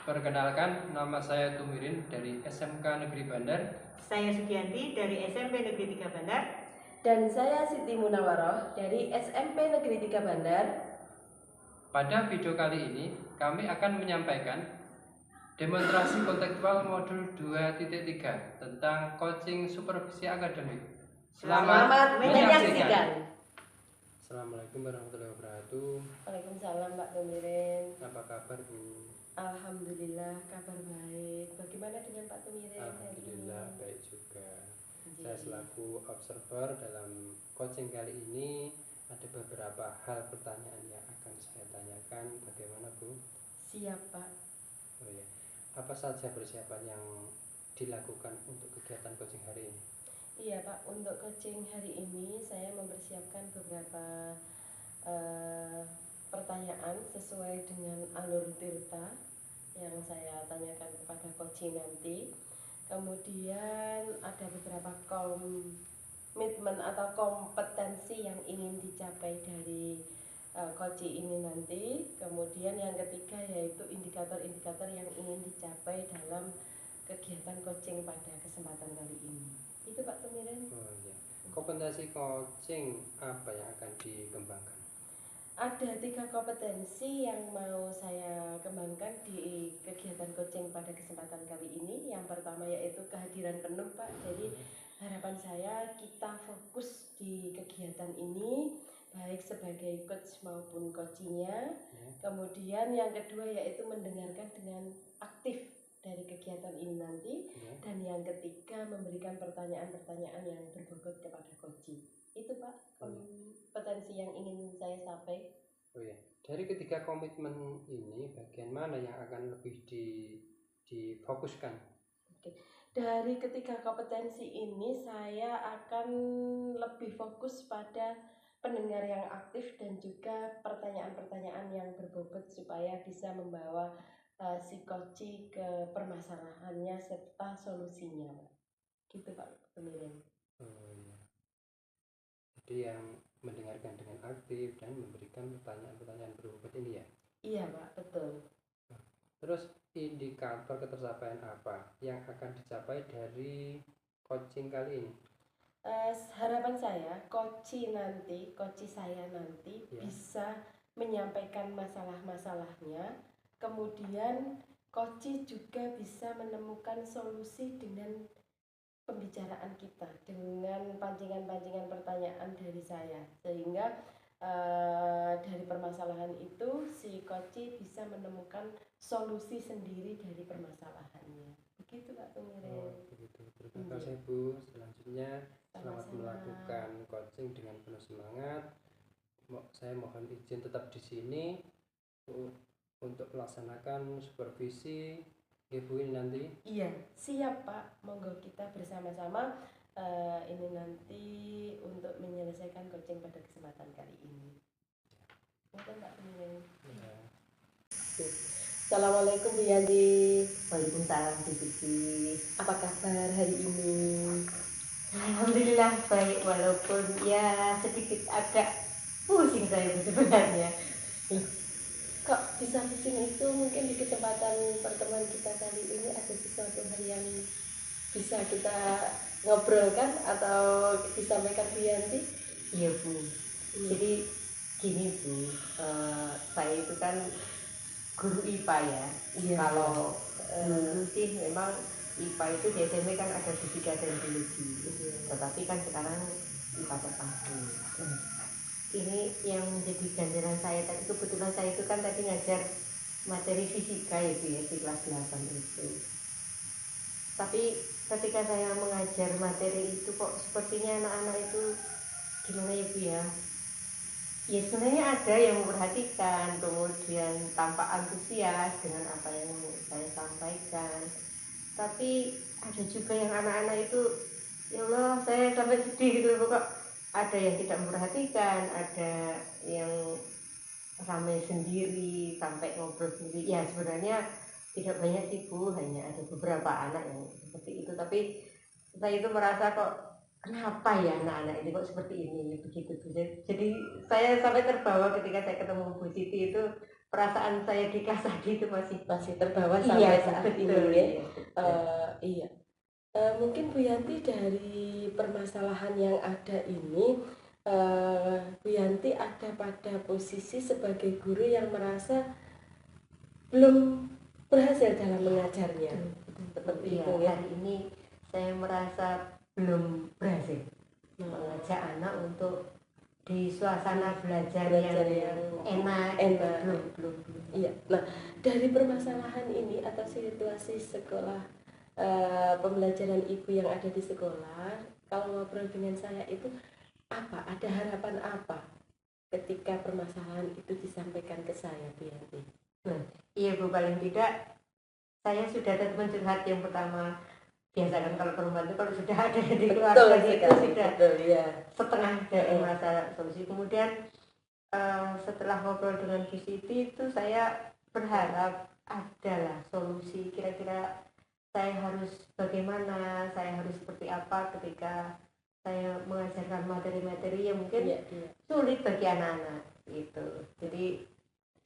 Perkenalkan, nama saya Tumirin dari SMK Negeri Bandar. Saya Sugianti dari SMP Negeri 3 Bandar. Dan saya Siti Munawaroh dari SMP Negeri 3 Bandar. Pada video kali ini, kami akan menyampaikan demonstrasi kontekstual modul 2.3 tentang coaching supervisi akademik. Selamat menyaksikan. Assalamualaikum warahmatullahi wabarakatuh. Waalaikumsalam Mbak Tumirin. Apa kabar Bu? Alhamdulillah kabar baik. Bagaimana dengan Pak Tumirin? Alhamdulillah baik juga. Saya selaku observer dalam coaching kali ini ada beberapa hal pertanyaan yang akan saya tanyakan. Bagaimana Bu? Siap Pak. Oh ya. Apa saja persiapan yang dilakukan untuk kegiatan coaching hari ini? Iya Pak, untuk coaching hari ini saya mempersiapkan beberapa pertanyaan sesuai dengan alur tirta yang saya tanyakan kepada coaching nanti. Kemudian ada beberapa komitmen atau kompetensi yang ingin dicapai dari coaching ini nanti. Kemudian yang ketiga yaitu indikator-indikator yang ingin dicapai dalam kegiatan coaching pada kesempatan kali ini. Itu Pak Tumirin. Oh iya. Kompetensi coaching apa yang akan dikembangkan? Ada 3 kompetensi yang mau saya kembangkan di kegiatan coaching pada kesempatan kali ini. Yang pertama yaitu kehadiran penuh Pak. Jadi harapan saya kita fokus di kegiatan ini baik sebagai coach maupun coachingnya. Kemudian yang kedua yaitu mendengarkan dengan aktif dari kegiatan ini nanti. Dan yang ketiga memberikan pertanyaan-pertanyaan yang berbobot kepada coaching. Itu Pak kompetensi yang ingin saya capai. Oh ya, dari ketiga komitmen ini bagian mana yang akan lebih difokuskan? Oke. Dari ketiga kompetensi ini saya akan lebih fokus pada pendengar yang aktif dan juga pertanyaan-pertanyaan yang berbobot supaya bisa membawa si coaching ke permasalahannya serta solusinya Pak. Gitu Pak Pemirin. Oh iya. Jadi yang mendengarkan dengan aktif dan memberikan pertanyaan-pertanyaan berbobot ini ya? Iya Pak, betul. Terus indikator ketercapaian apa yang akan dicapai dari coaching kali ini? Harapan saya coaching saya nanti bisa menyampaikan masalah-masalahnya. Kemudian coaching juga bisa menemukan solusi dengan pembicaraan kita, dengan pancingan-pancingan pertanyaan dari saya, sehingga dari permasalahan itu si coaching bisa menemukan solusi sendiri dari permasalahannya. Begitu Pak Tumirin. Oh begitu. Terima kasih Bu. Selanjutnya selamat melakukan coaching dengan penuh semangat. Saya mohon izin tetap di sini untuk melaksanakan supervisi Ibu ini nanti. Iya, siap Pak. Monggo kita bersama-sama ini nanti untuk menyelesaikan coaching pada kesempatan kali ini. Mungkin Pak Tumirin. Ya. Assalamualaikum Bu Yanti. Waalaikumsalam Bu Siti. Apa kabar hari ini? Alhamdulillah baik, walaupun ya sedikit agak pusing saya sebenarnya. Kok bisa pusing itu? Mungkin di kesempatan pertemuan kita kali ini ada sesuatu hal yang bisa kita ngobrolkan atau disampaikan Bu Yanti? Iya Bu. Jadi gini Bu, saya itu kan guru IPA ya. Iya. Kalau dulu sih memang IPA itu di SMP kan ada fisika dan biologi. Tetapi kan sekarang IPA terpadu. Ini yang menjadi ganjaran saya tadi, kebetulan saya itu kan tadi ngajar materi fisika ya Bu ya, di kelas 8 itu. Tapi ketika saya mengajar materi itu kok sepertinya anak-anak itu gimana ya Bu ya? Ya sebenarnya ada yang memperhatikan, kemudian tampak antusias dengan apa yang saya sampaikan. Tapi ada juga yang anak-anak itu, ya Allah saya sampai sedih gitu loh, kok ada yang tidak memperhatikan, ada yang ramai sendiri sampai ngobrol sendiri. Ya sebenarnya tidak banyak sih Bu, hanya ada beberapa anak yang seperti itu. Tapi saya itu merasa kok kenapa ya anak-anak ini kok seperti ini begitu. Jadi saya sampai terbawa ketika saya ketemu Bu Siti itu, perasaan saya di kelas tadi itu masih terbawa iya, sampai saat betul, ini ya. iya, Iya. Mungkin Bu Yanti dari permasalahan yang ada ini, Bu Yanti ada pada posisi sebagai guru yang merasa belum berhasil dalam mengajarnya. Seperti iya, itu ya. hari ini saya merasa belum berhasil mengajak anak untuk di suasana belajar yang enak, belum. Iya. Nah, dari permasalahan ini atau situasi sekolah, pembelajaran ibu yang ada di sekolah, kalau ngobrol dengan saya itu apa? Ada harapan apa ketika permasalahan itu disampaikan ke saya, Bu Yanti? Iya Bu, paling tidak saya sudah ada teman curhat yang pertama. Biasa kan kalau perempuan itu kalau sudah ada di keluarga itu sudah ya. setengah dari masalah solusi. Kemudian setelah ngobrol dengan Bu Siti itu saya berharap adalah solusi, kira-kira saya harus bagaimana, saya harus seperti apa ketika saya mengajarkan materi-materi yang mungkin sulit bagi anak-anak gitu. Jadi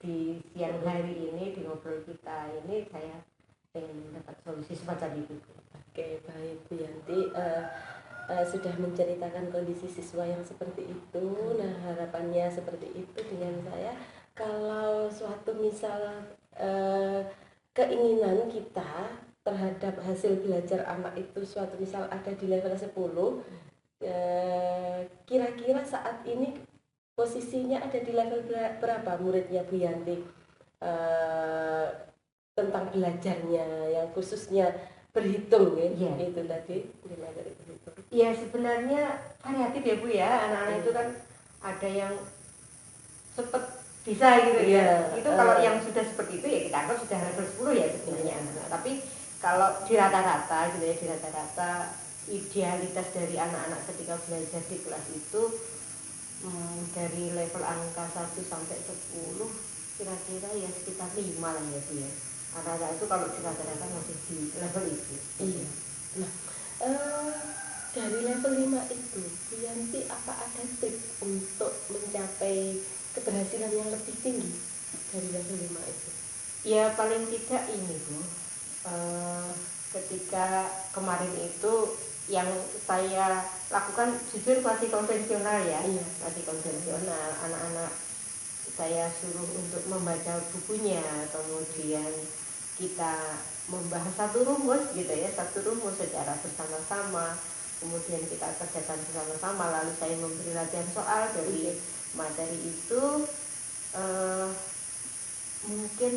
di siang hari ini di ngobrol kita ini saya ingin mendapat solusi semacam itu. Oke, baik Bu Yanti, sudah menceritakan kondisi siswa yang seperti itu. Nah, harapannya seperti itu dengan saya. Kalau suatu misal keinginan kita terhadap hasil belajar anak itu suatu misal ada di level 10, kira-kira saat ini posisinya ada di level berapa muridnya Bu Yanti tentang belajarnya yang khususnya berhitung ya, itu tadi gimana dari berhitung? Ya sebenarnya variatif ya Bu ya, anak-anak itu kan ada yang cepet bisa gitu ya. Itu kalau yang sudah seperti itu ya kita anggap sudah level 10 ya sebenarnya anak-anak. Tapi kalau di rata-rata gitu ya, di rata-rata idealitas dari anak-anak ketika belajar di kelas itu dari level angka 1 sampai 10 kira-kira ya sekitar 5 lah ya Bu ya. Anak-anak itu kalau di rata-rata masih di level itu. Iya. Nah, dari level 5 itu, Bu Yanti apa ada tips untuk mencapai keberhasilan yang lebih tinggi dari level 5 itu? Ya paling tidak ini Bu, ketika kemarin itu yang saya lakukan jujur masih konvensional ya, masih konvensional. Anak-anak saya suruh untuk membaca bukunya, kemudian kita membahas satu rumus gitu ya, satu rumus secara bersama-sama, kemudian kita kerjakan bersama-sama, lalu saya memberi latihan soal dari materi itu. Mungkin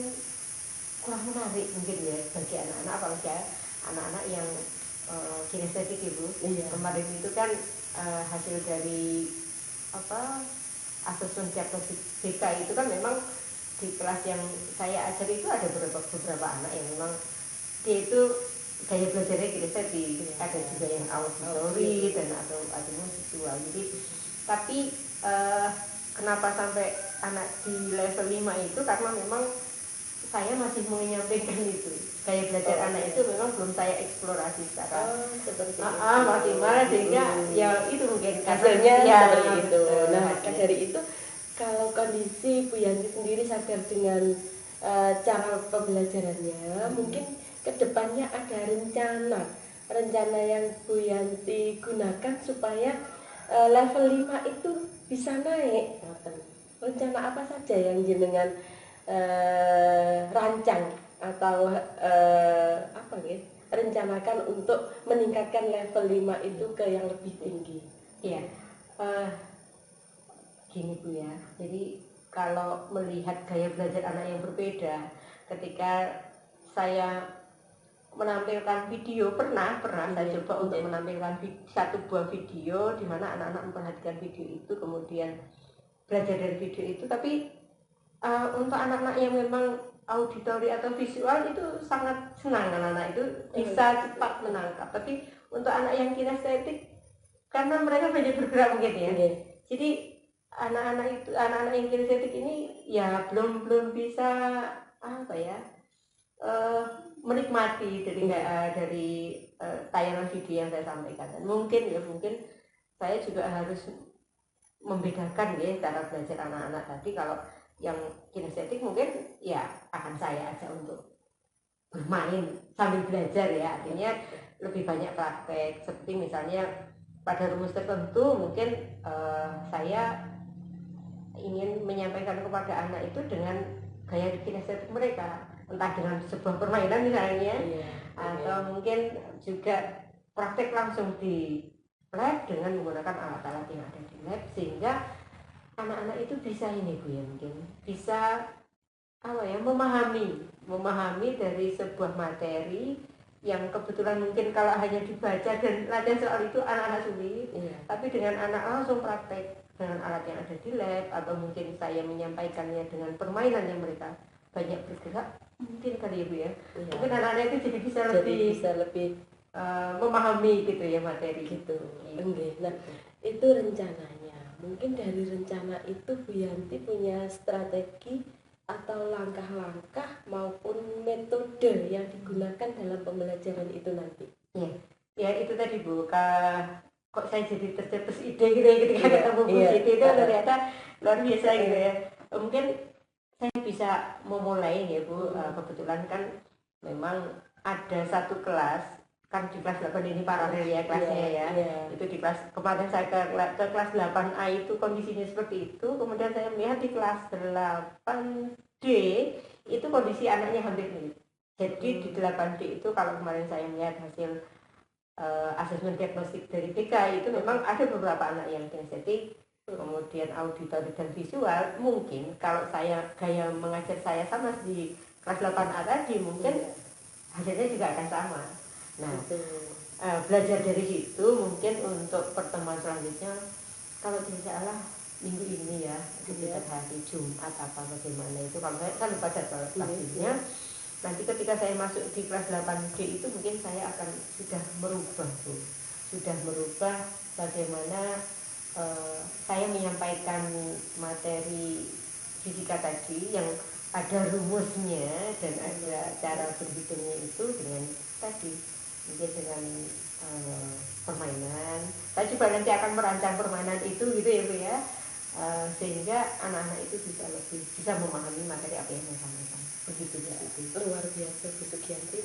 kurang menarik mungkin ya bagi anak-anak, apalagi anak-anak yang kinestetik Ibu. Kemarin itu kan hasil dari asesmen diagnostik BK itu kan memang di kelas yang saya ajar itu ada beberapa anak yang memang dia itu gaya belajarnya kinestetik, ada juga yang auditory dan atau visual. Jadi tapi kenapa sampai anak di level 5 itu karena memang saya masih menyampaikan itu gaya belajar anak itu memang belum saya eksplorasi secara maksimal, sehingga ya itu mungkin hasilnya ya, seperti itu. Nah, maka dari itu kalau kondisi Bu Yanti sendiri sadar dengan cara pembelajarannya, mungkin kedepannya ada rencana yang Bu Yanti gunakan supaya level 5 itu bisa naik. Rencana apa saja yang jenengan rancang atau rencanakan untuk meningkatkan level 5 itu ke yang lebih tinggi? Iya, gini Bu ya, jadi kalau melihat gaya belajar anak yang berbeda, ketika saya menampilkan video, pernah saya coba untuk menampilkan satu buah video di mana anak-anak memperhatikan video itu, kemudian belajar dari video itu. Tapi untuk anak-anak yang memang auditori atau visual itu sangat senang, anak-anak itu bisa cepat menangkap. Tapi untuk anak yang kinestetik, karena mereka banyak bergerak mungkin ya, jadi anak-anak yang kinestetik ini ya belum bisa menikmati dari tayangan video yang saya sampaikan. Dan mungkin saya juga harus membedakan ya cara belajar anak-anak tadi. Kalau yang kinestetik mungkin ya akan saya ajak untuk bermain sambil belajar ya, artinya lebih banyak praktek seperti misalnya pada rumus tertentu mungkin saya ingin menyampaikan kepada anak itu dengan gaya kinestetik mereka, entah dengan sebuah permainan misalnya, atau mungkin juga praktek langsung di lab dengan menggunakan alat-alat yang ada di lab, sehingga anak-anak itu bisa ini Bu ya, mungkin bisa memahami dari sebuah materi yang kebetulan mungkin kalau hanya dibaca dan latihan soal itu anak-anak sulit, tapi dengan anak langsung praktek dengan alat yang ada di lab, atau mungkin saya menyampaikannya dengan permainan yang mereka banyak bergerak, mungkin kali ya Bu ya, mungkin anak-anak itu jadi bisa lebih memahami gitu ya materi gitu. Nah, itu rencananya. Mungkin dari rencana itu Bu Yanti punya strategi atau langkah-langkah maupun metode yang digunakan dalam pembelajaran itu nanti. Ya itu tadi Bu, kok saya jadi tercetus ide gitu ya ketika ketemu Bu Siti itu ternyata luar biasa gitu ya. Mungkin saya bisa memulai ya Bu, kebetulan kan memang ada satu kelas, kan di kelas 8 ini paralel ya kelasnya ya. Itu di kelas, kemarin saya ke kelas 8A itu kondisinya seperti itu, kemudian saya melihat di kelas 8D itu kondisi anaknya hampir mirip. Jadi di 8D itu kalau kemarin saya melihat hasil asesmen diagnostik dari BK itu memang ada beberapa anak yang kinestetik, kemudian auditory dan visual. Mungkin kalau saya gaya mengajar saya sama di kelas 8A tadi, mungkin hasilnya juga akan sama. Nah, belajar dari situ mungkin untuk pertemuan selanjutnya, kalau tidak salah minggu ini ya, sekitar hari Jumat apa bagaimana itu, kalau saya lupa jadwal pastinya. Nanti ketika saya masuk di kelas 8D itu mungkin saya akan sudah merubah bagaimana saya menyampaikan materi fisika tadi yang ada rumusnya dan ada cara berhitungnya itu dengan tadi, mungkin dengan permainan. Saya juga nanti akan merancang permainan itu gitu ya Bu ya, sehingga anak-anak itu bisa memahami materi apa yang saya sampaikan. Begitu. Luar biasa Bu Sugianti.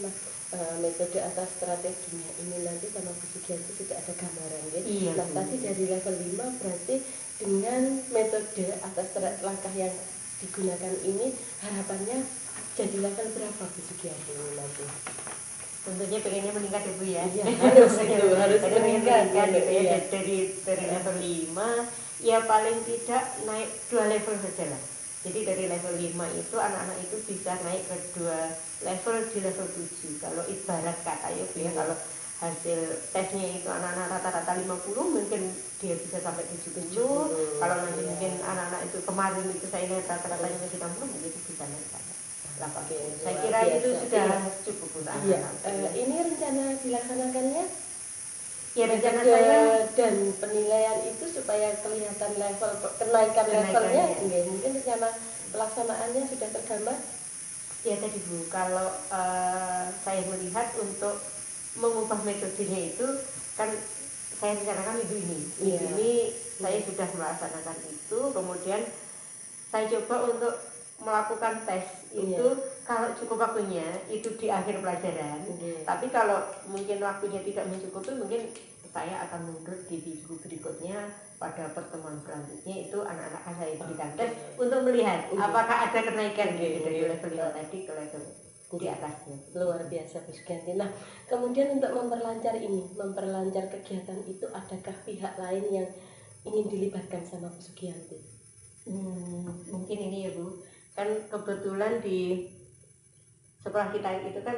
Metode atau strateginya ini nanti sama Bu Sugianti sudah ada gambaran ya. Nah, tadi dari level 5 berarti dengan metode atau langkah yang digunakan ini harapannya jadi level berapa Bu Sugianti nanti? Tentunya pengennya meningkat ya Bu ya. harus meningkat gitu ya. Dari level 5 ya paling tidak naik 2 level saja lah. Jadi dari level 5 itu anak-anak itu bisa naik ke 2 level di level 7. Kalau ibarat kata ya Bu ya, kalau hasil tesnya itu anak-anak rata-rata 50, mungkin dia bisa sampai 70. Kalau nanti mungkin anak-anak itu kemarin itu saya lihat rata-ratanya masih 60, mungkin itu bisa naik sampai 80. Saya kira itu sudah cukup untuk anak-anak. Ini rencana dilaksanakannya? Ya rencana saya dan penilaian itu supaya kelihatan level kenaikan levelnya, mungkin rencana pelaksanaannya sudah tergambar. Ya tadi Bu, kalau saya melihat untuk mengubah metodenya itu kan saya rencanakan minggu ini saya sudah melaksanakan itu, kemudian saya coba untuk melakukan tes itu kalau cukup waktunya itu di akhir pelajaran. Tapi kalau mungkin waktunya tidak mencukupi, mungkin saya akan mundur di minggu berikutnya pada pertemuan selanjutnya itu anak-anak saya berikan tes untuk melihat apakah ada kenaikan gitu dari level 5 tadi ke level di atasnya. Luar biasa Bu Sugianti. Nah, kemudian untuk memperlancar kegiatan itu, adakah pihak lain yang ingin dilibatkan sama Bu Sugianti? Mungkin ini ya Bu, kan kebetulan di sekolah kita itu kan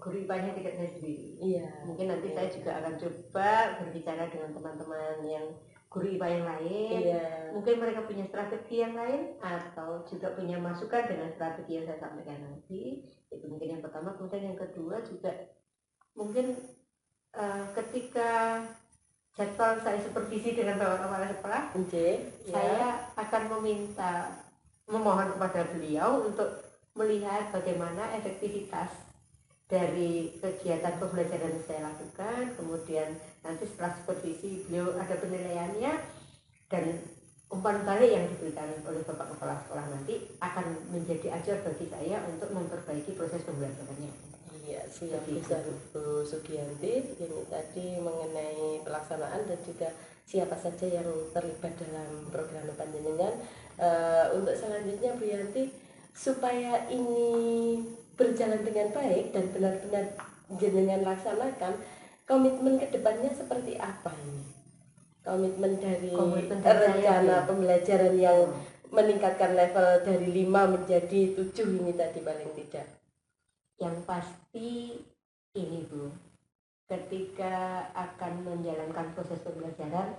guru IPA-nya tidak saya sendiri. Mungkin nanti saya juga akan coba berbicara dengan teman-teman yang guru IPA yang lain. Mungkin mereka punya strategi yang lain atau juga punya masukan dengan strategi yang saya sampaikan nanti. Itu mungkin yang pertama. Kemudian yang kedua juga mungkin ketika jadwal saya supervisi dengan Bapak Kepala Sekolah, saya akan memohon kepada beliau untuk melihat bagaimana efektivitas dari kegiatan pembelajaran yang saya lakukan. Kemudian nanti setelah supervisi beliau ada penilaiannya, dan umpan balik yang diberikan oleh Bapak Kepala Sekolah nanti akan menjadi ajar bagi saya untuk memperbaiki proses pembelajarannya. Iya, siap Bu Sugianti. Ini tadi mengenai pelaksanaan dan juga siapa saja yang terlibat dalam program panjenengan. Untuk selanjutnya Bu Yanti, supaya ini berjalan dengan baik dan benar-benar jenengan laksanakan, komitmen kedepannya seperti apa ini? Komitmen dari rencana pembelajaran yang meningkatkan level dari 5 menjadi 7 ini tadi paling tidak. Yang pasti ini Bu, ketika akan menjalankan proses pembelajaran,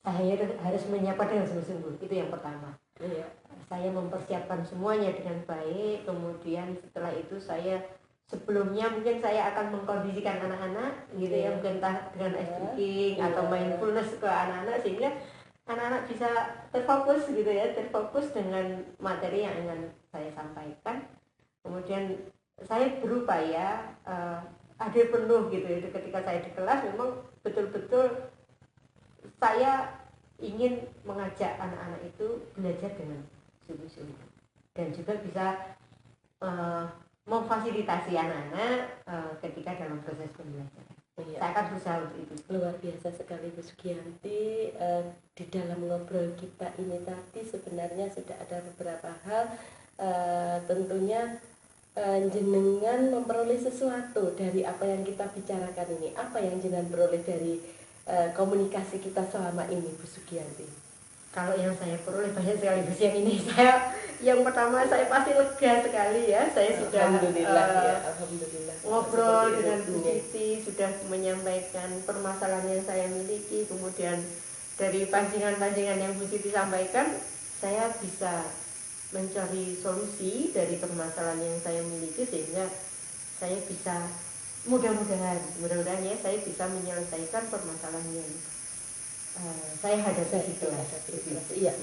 saya harus menyiapkan dengan sungguh-sungguh, itu yang pertama. Iya. Saya mempersiapkan semuanya dengan baik, kemudian setelah itu saya sebelumnya mungkin saya akan mengkondisikan anak-anak gitu ya, mungkin entah dengan ice breaking atau mindfulness ke anak-anak sehingga anak-anak bisa terfokus gitu ya, terfokus dengan materi yang ingin saya sampaikan. Kemudian saya berupaya hadir penuh gitu ya, ketika saya di kelas memang betul-betul saya ingin mengajak anak-anak itu belajar dengan sungguh-sungguh dan juga bisa memfasilitasi anak-anak ketika dalam proses pembelajaran. Iya. Saya akan berusaha untuk itu. Luar biasa sekali Bu Sugianti. Di dalam ngobrol kita ini tadi sebenarnya sudah ada beberapa hal, tentunya jenengan memperoleh sesuatu dari apa yang kita bicarakan ini. Apa yang jenengan peroleh dari komunikasi kita selama ini Bu Sugianti? Kalau yang saya peroleh banyak sekali Bu, yang ini saya yang pertama saya pasti lega sekali ya, saya sudah alhamdulillah ngobrol dengan Bu Siti, sudah menyampaikan permasalahan yang saya miliki, kemudian dari pancingan-pancingan yang Bu Siti sampaikan saya bisa mencari solusi dari permasalahan yang saya miliki sehingga saya bisa mudah-mudahan ya saya bisa menyelesaikan permasalahan yang saya hadapi itu. Iya.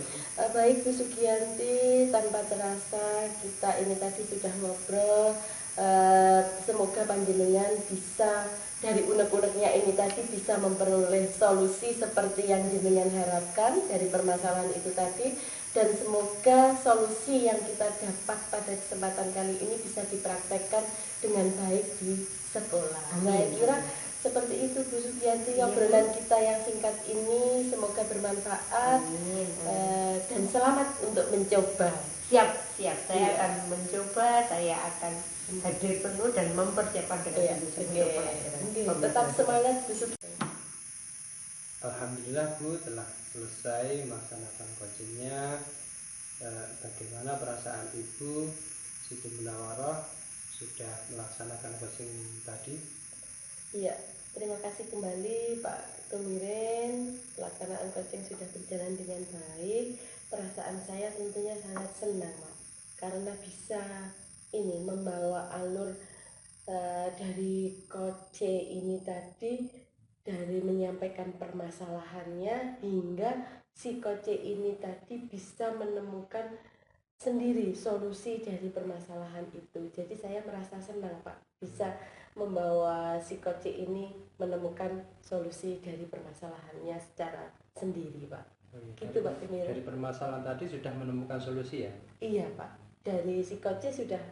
Baik Bu Sugianti, tanpa terasa kita ini tadi sudah ngobrol. Semoga panjenengan bisa dari unek-uneknya ini tadi bisa memperoleh solusi seperti yang jenengan harapkan dari permasalahan itu tadi, dan semoga solusi yang kita dapat pada kesempatan kali ini bisa dipraktekkan dengan baik di sekolah. Saya kira seperti itu Bu Sugianti, obrolan kita yang singkat ini semoga bermanfaat. Dan selamat untuk mencoba. Siap, saya akan mencoba, saya akan hadir penuh dan mempersiapkan dengan sungguh-sungguh. Tetap semangat Bu Sugianti. Alhamdulillah Bu telah selesai melaksanakan coachingnya. Bagaimana perasaan Ibu Siti Munawaroh sudah melaksanakan coaching tadi? Iya, terima kasih kembali Pak Tumirin. Pelaksanaan coaching sudah berjalan dengan baik. Perasaan saya tentunya sangat senang Pak, karena bisa ini membawa alur dari coaching ini tadi, dari menyampaikan permasalahannya hingga si coach ini tadi bisa menemukan sendiri solusi dari permasalahan itu. Jadi saya merasa senang Pak, bisa membawa si coach ini menemukan solusi dari permasalahannya secara sendiri Pak. Gitu Pak Tumirin. Dari permasalahan tadi sudah menemukan solusi ya? Iya Pak, dari si coach sudah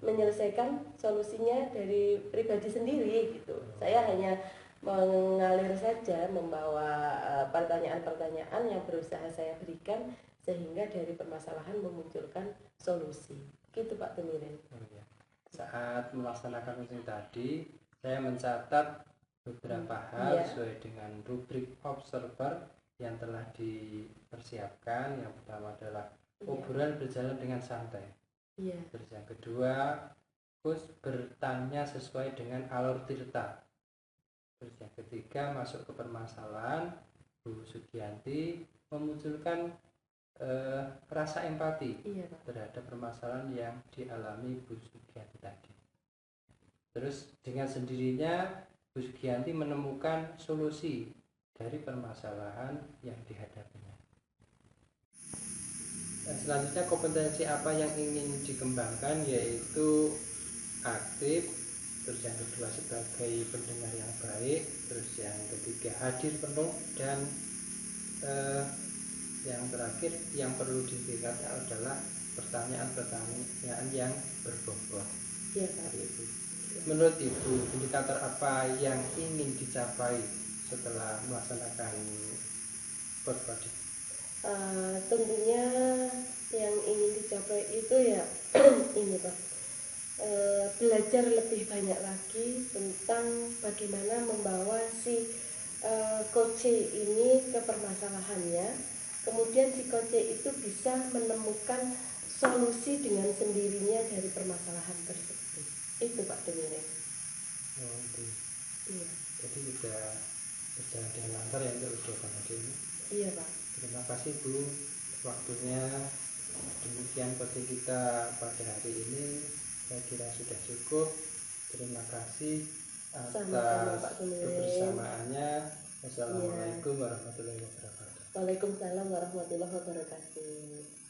menyelesaikan solusinya dari pribadi sendiri gitu. Saya hanya mengalir saja, membawa pertanyaan-pertanyaan yang berusaha saya berikan sehingga dari permasalahan memunculkan solusi. Gitu Pak Tumirin. Saat melaksanakan coaching tadi, saya mencatat beberapa hal sesuai dengan rubrik observer yang telah dipersiapkan. Yang pertama adalah obrolan berjalan dengan santai. Terus yang kedua, Gus bertanya sesuai dengan alur cerita. Terus yang ketiga, masuk ke permasalahan, Bu Sugianti memunculkan rasa empati terhadap permasalahan yang dialami Bu Sugianti tadi. Terus dengan sendirinya Bu Sugianti menemukan solusi dari permasalahan yang dihadapinya. Dan selanjutnya kompetensi apa yang ingin dikembangkan, yaitu aktif, terus yang kedua sebagai pendengar yang baik, terus yang ketiga hadir penuh, dan Yang terakhir yang perlu dilihat adalah pertanyaan-pertanyaan yang berbobot. Iya Pak. Itu. Menurut Ibu, indikator apa yang ingin dicapai setelah melaksanakan Portbody? Tentunya yang ingin dicapai itu ya ini Pak, belajar lebih banyak lagi tentang bagaimana membawa si koce ini ke permasalahannya, kemudian si koce itu bisa menemukan solusi dengan sendirinya dari permasalahan tersebut. Itu Pak Demire. Oh, itu. Iya. Jadi sudah berjalan dengan lancar ya untuk ujian tadi ini. Iya Pak. Terima kasih Bu, waktunya. Demikian coaching kita pada hari ini, saya kira sudah cukup. Terima kasih Sama-sama atas Pak Demire. kebersamaannya. Wassalamualaikum warahmatullahi wabarakatuh. Waalaikumsalam warahmatullahi wabarakatuh.